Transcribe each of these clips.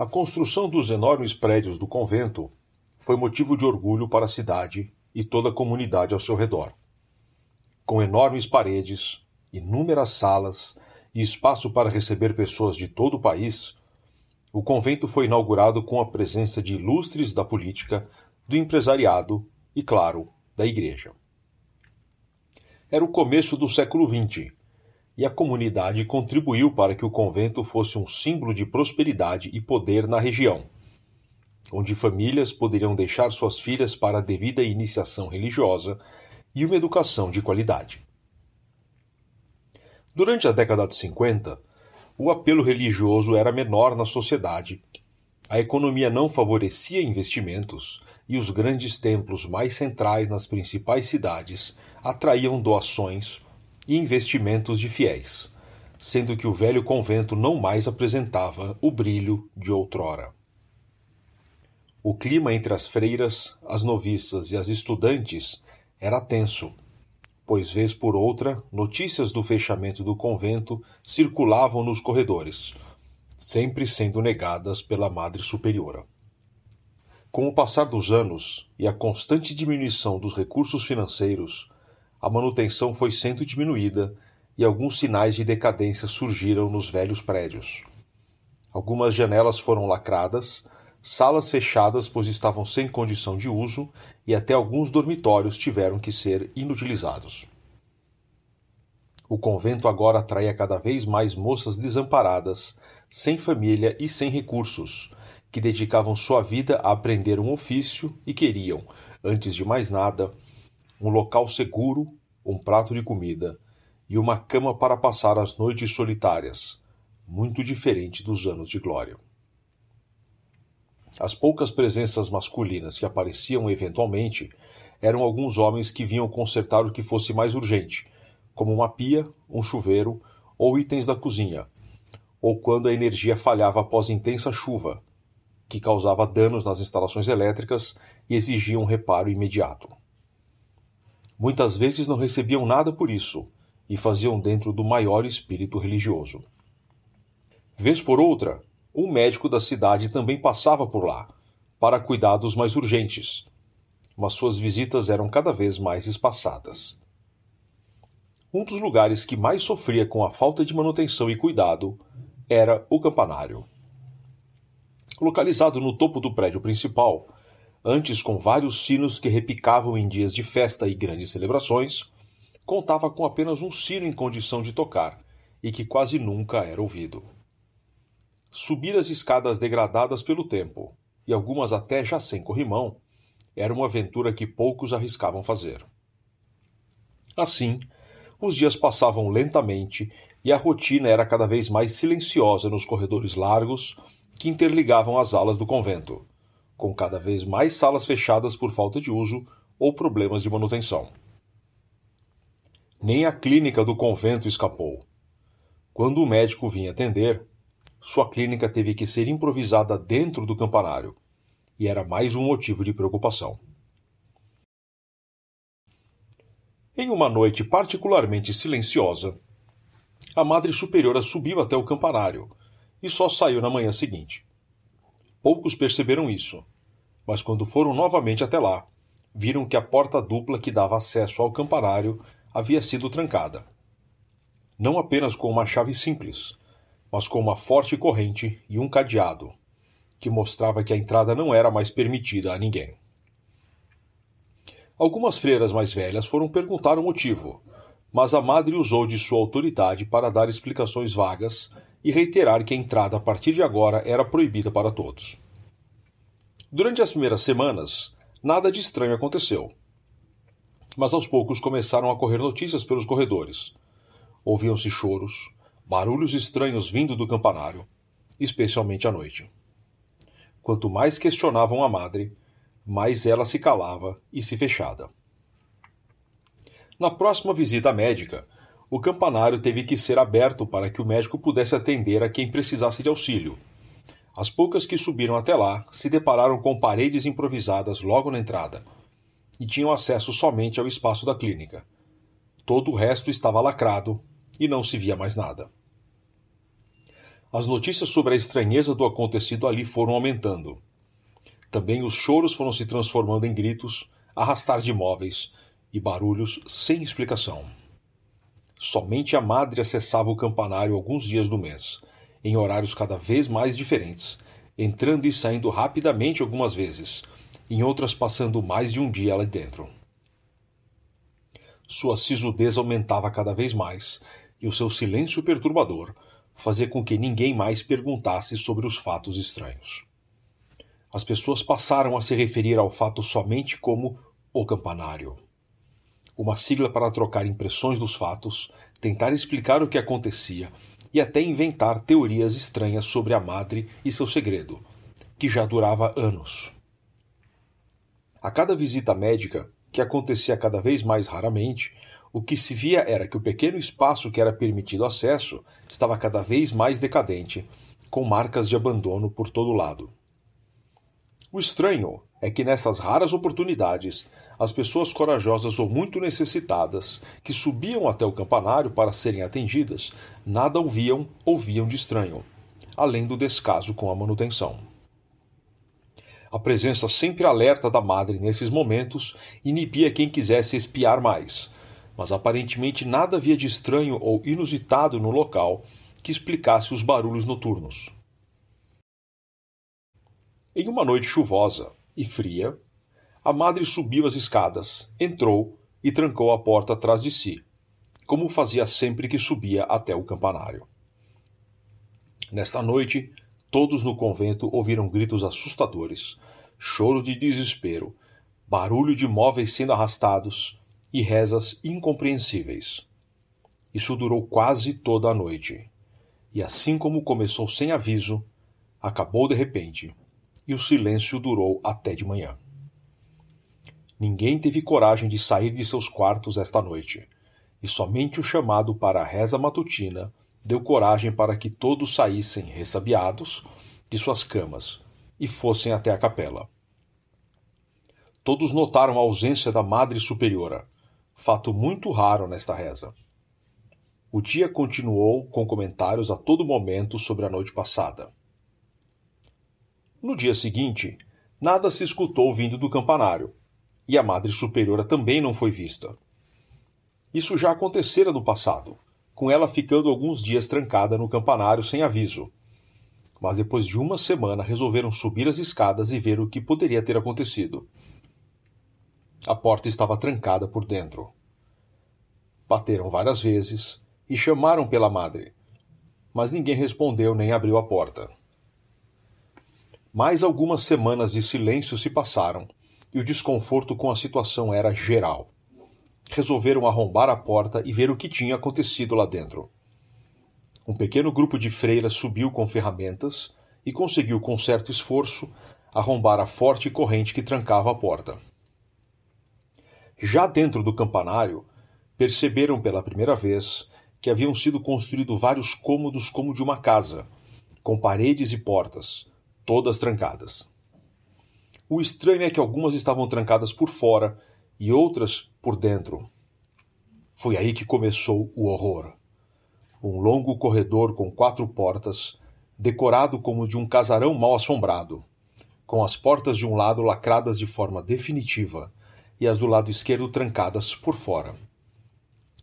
A construção dos enormes prédios do convento foi motivo de orgulho para a cidade e toda a comunidade ao seu redor. Com enormes paredes, inúmeras salas e espaço para receber pessoas de todo o país, o convento foi inaugurado com a presença de ilustres da política, do empresariado e, claro, da igreja. Era o começo do século XX, e a comunidade contribuiu para que o convento fosse um símbolo de prosperidade e poder na região, onde famílias poderiam deixar suas filhas para a devida iniciação religiosa e uma educação de qualidade. Durante a década de 50, o apelo religioso era menor na sociedade, a economia não favorecia investimentos e os grandes templos mais centrais nas principais cidades atraíam doações e investimentos de fiéis, sendo que o velho convento não mais apresentava o brilho de outrora. O clima entre as freiras, as noviças e as estudantes era tenso, pois vez por outra notícias do fechamento do convento circulavam nos corredores, sempre sendo negadas pela Madre Superiora. Com o passar dos anos e a constante diminuição dos recursos financeiros, a manutenção foi sendo diminuída e alguns sinais de decadência surgiram nos velhos prédios. Algumas janelas foram lacradas, salas fechadas pois estavam sem condição de uso e até alguns dormitórios tiveram que ser inutilizados. O convento agora atraía cada vez mais moças desamparadas, sem família e sem recursos, que dedicavam sua vida a aprender um ofício e queriam, antes de mais nada, um local seguro, um prato de comida e uma cama para passar as noites solitárias, muito diferente dos anos de glória. As poucas presenças masculinas que apareciam eventualmente eram alguns homens que vinham consertar o que fosse mais urgente, como uma pia, um chuveiro ou itens da cozinha, ou quando a energia falhava após intensa chuva, que causava danos nas instalações elétricas e exigia um reparo imediato. Muitas vezes não recebiam nada por isso, e faziam dentro do maior espírito religioso. Vez por outra, um médico da cidade também passava por lá, para cuidados mais urgentes, mas suas visitas eram cada vez mais espaçadas. Um dos lugares que mais sofria com a falta de manutenção e cuidado era o campanário. Localizado no topo do prédio principal, antes com vários sinos que repicavam em dias de festa e grandes celebrações, contava com apenas um sino em condição de tocar e que quase nunca era ouvido. Subir as escadas degradadas pelo tempo, e algumas até já sem corrimão, era uma aventura que poucos arriscavam fazer. Assim, os dias passavam lentamente e a rotina era cada vez mais silenciosa nos corredores largos que interligavam as alas do convento, com cada vez mais salas fechadas por falta de uso ou problemas de manutenção. Nem a clínica do convento escapou. Quando o médico vinha atender, sua clínica teve que ser improvisada dentro do campanário, e era mais um motivo de preocupação. Em uma noite particularmente silenciosa, a Madre Superiora subiu até o campanário e só saiu na manhã seguinte. Poucos perceberam isso, mas quando foram novamente até lá, viram que a porta dupla que dava acesso ao campanário havia sido trancada. Não apenas com uma chave simples, mas com uma forte corrente e um cadeado, que mostrava que a entrada não era mais permitida a ninguém. Algumas freiras mais velhas foram perguntar o motivo, mas a madre usou de sua autoridade para dar explicações vagas e reiterar que a entrada a partir de agora era proibida para todos. Durante as primeiras semanas, nada de estranho aconteceu, mas aos poucos começaram a correr notícias pelos corredores. Ouviam-se choros, barulhos estranhos vindo do campanário, especialmente à noite. Quanto mais questionavam a madre, mais ela se calava e se fechava. Na próxima visita médica, o campanário teve que ser aberto para que o médico pudesse atender a quem precisasse de auxílio. As poucas que subiram até lá se depararam com paredes improvisadas logo na entrada, e tinham acesso somente ao espaço da clínica. Todo o resto estava lacrado e não se via mais nada. As notícias sobre a estranheza do acontecido ali foram aumentando. Também os choros foram se transformando em gritos, arrastar de móveis e barulhos sem explicação. Somente a madre acessava o campanário alguns dias do mês, em horários cada vez mais diferentes, entrando e saindo rapidamente algumas vezes, em outras passando mais de um dia lá dentro. Sua sisudez aumentava cada vez mais, e o seu silêncio perturbador fazia com que ninguém mais perguntasse sobre os fatos estranhos. As pessoas passaram a se referir ao fato somente como o campanário. Uma sigla para trocar impressões dos fatos, tentar explicar o que acontecia e até inventar teorias estranhas sobre a madre e seu segredo, que já durava anos. A cada visita médica, que acontecia cada vez mais raramente, o que se via era que o pequeno espaço que era permitido acesso estava cada vez mais decadente, com marcas de abandono por todo lado. O estranho é que nessas raras oportunidades, as pessoas corajosas ou muito necessitadas, que subiam até o campanário para serem atendidas, nada ouviam de estranho, além do descaso com a manutenção. A presença sempre alerta da madre nesses momentos inibia quem quisesse espiar mais, mas aparentemente nada havia de estranho ou inusitado no local que explicasse os barulhos noturnos. Em uma noite chuvosa e fria, a madre subiu as escadas, entrou e trancou a porta atrás de si, como fazia sempre que subia até o campanário. Nesta noite, todos no convento ouviram gritos assustadores, choro de desespero, barulho de móveis sendo arrastados e rezas incompreensíveis. Isso durou quase toda a noite, e assim como começou sem aviso, acabou de repente, e o silêncio durou até de manhã. Ninguém teve coragem de sair de seus quartos esta noite, e somente o chamado para a reza matutina deu coragem para que todos saíssem ressabiados de suas camas e fossem até a capela. Todos notaram a ausência da Madre Superiora, fato muito raro nesta reza. O dia continuou com comentários a todo momento sobre a noite passada. No dia seguinte, nada se escutou vindo do campanário, e a Madre Superiora também não foi vista. Isso já acontecera no passado, com ela ficando alguns dias trancada no campanário sem aviso. Mas depois de uma semana resolveram subir as escadas e ver o que poderia ter acontecido. A porta estava trancada por dentro. Bateram várias vezes e chamaram pela madre, mas ninguém respondeu nem abriu a porta. Mais algumas semanas de silêncio se passaram e o desconforto com a situação era geral. Resolveram arrombar a porta e ver o que tinha acontecido lá dentro. Um pequeno grupo de freiras subiu com ferramentas e conseguiu, com certo esforço, arrombar a forte corrente que trancava a porta. Já dentro do campanário, perceberam pela primeira vez que haviam sido construídos vários cômodos como de uma casa, com paredes e portas, todas trancadas. O estranho é que algumas estavam trancadas por fora e outras por dentro. Foi aí que começou o horror. Um longo corredor com 4 portas, decorado como de um casarão mal assombrado, com as portas de um lado lacradas de forma definitiva e as do lado esquerdo trancadas por fora.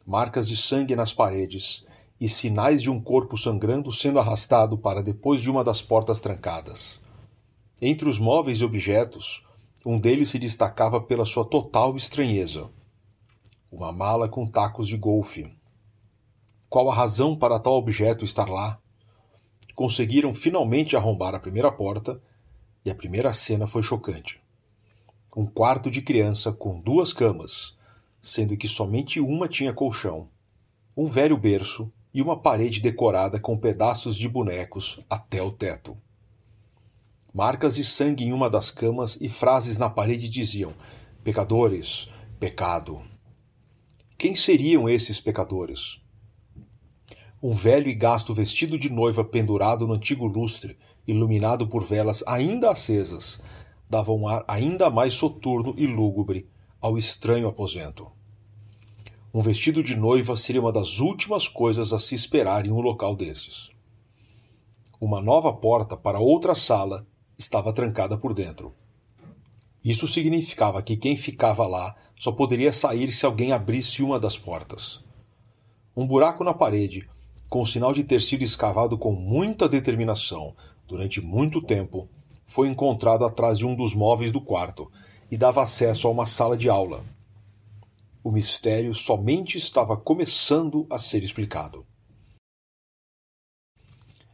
Marcas de sangue nas paredes e sinais de um corpo sangrando sendo arrastado para depois de uma das portas trancadas. Entre os móveis e objetos, um deles se destacava pela sua total estranheza. Uma mala com tacos de golfe. Qual a razão para tal objeto estar lá? Conseguiram finalmente arrombar a primeira porta e a primeira cena foi chocante. Um quarto de criança com 2 camas, sendo que somente uma tinha colchão, um velho berço e uma parede decorada com pedaços de bonecos até o teto. Marcas de sangue em uma das camas e frases na parede diziam: pecadores, pecado. Quem seriam esses pecadores? Um velho e gasto vestido de noiva pendurado no antigo lustre, iluminado por velas ainda acesas, dava um ar ainda mais soturno e lúgubre ao estranho aposento. Um vestido de noiva seria uma das últimas coisas a se esperar em um local desses. Uma nova porta para outra sala estava trancada por dentro. Isso significava que quem ficava lá só poderia sair se alguém abrisse uma das portas. Um buraco na parede, com o sinal de ter sido escavado com muita determinação durante muito tempo, foi encontrado atrás de um dos móveis do quarto e dava acesso a uma sala de aula. O mistério somente estava começando a ser explicado.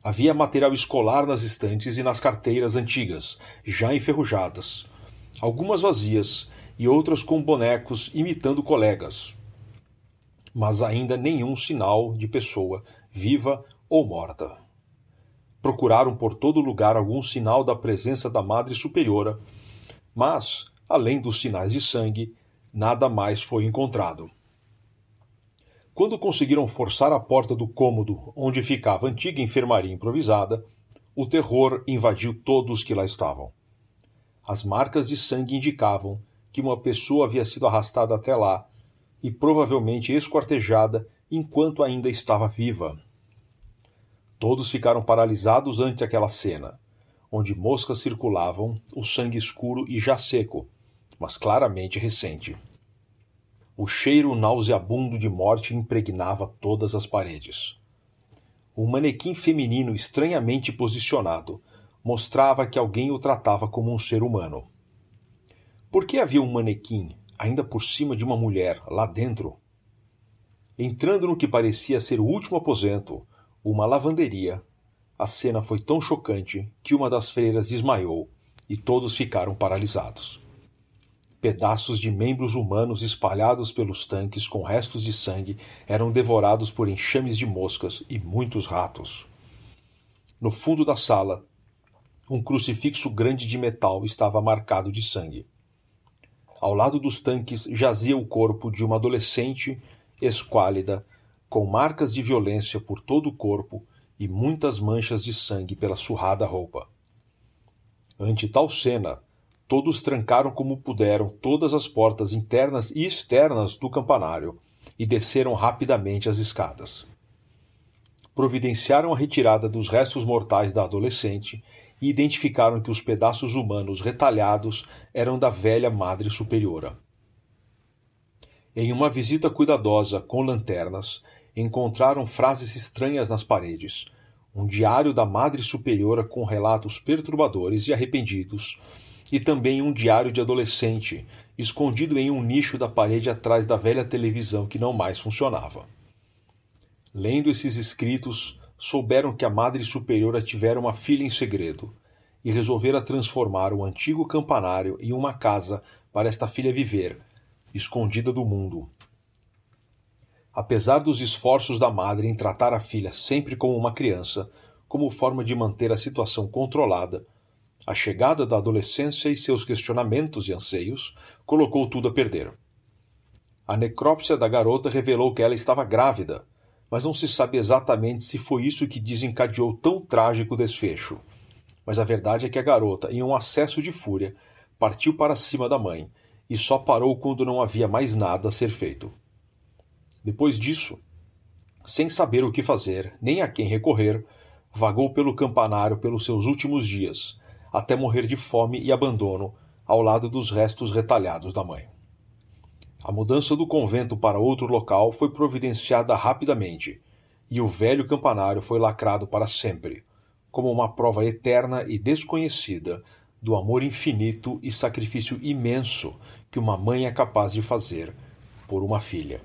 Havia material escolar nas estantes e nas carteiras antigas, já enferrujadas, algumas vazias e outras com bonecos imitando colegas, mas ainda nenhum sinal de pessoa, viva ou morta. Procuraram por todo lugar algum sinal da presença da Madre Superiora, mas, além dos sinais de sangue, nada mais foi encontrado. Quando conseguiram forçar a porta do cômodo onde ficava a antiga enfermaria improvisada, o terror invadiu todos que lá estavam. As marcas de sangue indicavam que uma pessoa havia sido arrastada até lá e provavelmente esquartejada enquanto ainda estava viva. Todos ficaram paralisados ante aquela cena, onde moscas circulavam, o sangue escuro e já seco, mas claramente recente. O cheiro nauseabundo de morte impregnava todas as paredes. Um manequim feminino estranhamente posicionado mostrava que alguém o tratava como um ser humano. Por que havia um manequim, ainda por cima de uma mulher, lá dentro? Entrando no que parecia ser o último aposento, uma lavanderia, a cena foi tão chocante que uma das freiras desmaiou e todos ficaram paralisados. Pedaços de membros humanos espalhados pelos tanques com restos de sangue eram devorados por enxames de moscas e muitos ratos. No fundo da sala, um crucifixo grande de metal estava marcado de sangue. Ao lado dos tanques jazia o corpo de uma adolescente esquálida, com marcas de violência por todo o corpo e muitas manchas de sangue pela surrada roupa. Ante tal cena, todos trancaram como puderam todas as portas internas e externas do campanário e desceram rapidamente as escadas. Providenciaram a retirada dos restos mortais da adolescente e identificaram que os pedaços humanos retalhados eram da velha Madre Superiora. Em uma visita cuidadosa com lanternas, encontraram frases estranhas nas paredes, um diário da Madre Superiora com relatos perturbadores e arrependidos, e também um diário de adolescente, escondido em um nicho da parede atrás da velha televisão que não mais funcionava. Lendo esses escritos, souberam que a Madre Superiora tivera uma filha em segredo e resolvera transformar o antigo campanário em uma casa para esta filha viver, escondida do mundo. Apesar dos esforços da madre em tratar a filha sempre como uma criança, como forma de manter a situação controlada, a chegada da adolescência e seus questionamentos e anseios colocou tudo a perder. A necrópsia da garota revelou que ela estava grávida, mas não se sabe exatamente se foi isso que desencadeou tão trágico desfecho. Mas a verdade é que a garota, em um acesso de fúria, partiu para cima da mãe e só parou quando não havia mais nada a ser feito. Depois disso, sem saber o que fazer, nem a quem recorrer, vagou pelo campanário pelos seus últimos dias, até morrer de fome e abandono ao lado dos restos retalhados da mãe. A mudança do convento para outro local foi providenciada rapidamente, e o velho campanário foi lacrado para sempre, como uma prova eterna e desconhecida do amor infinito e sacrifício imenso que uma mãe é capaz de fazer por uma filha.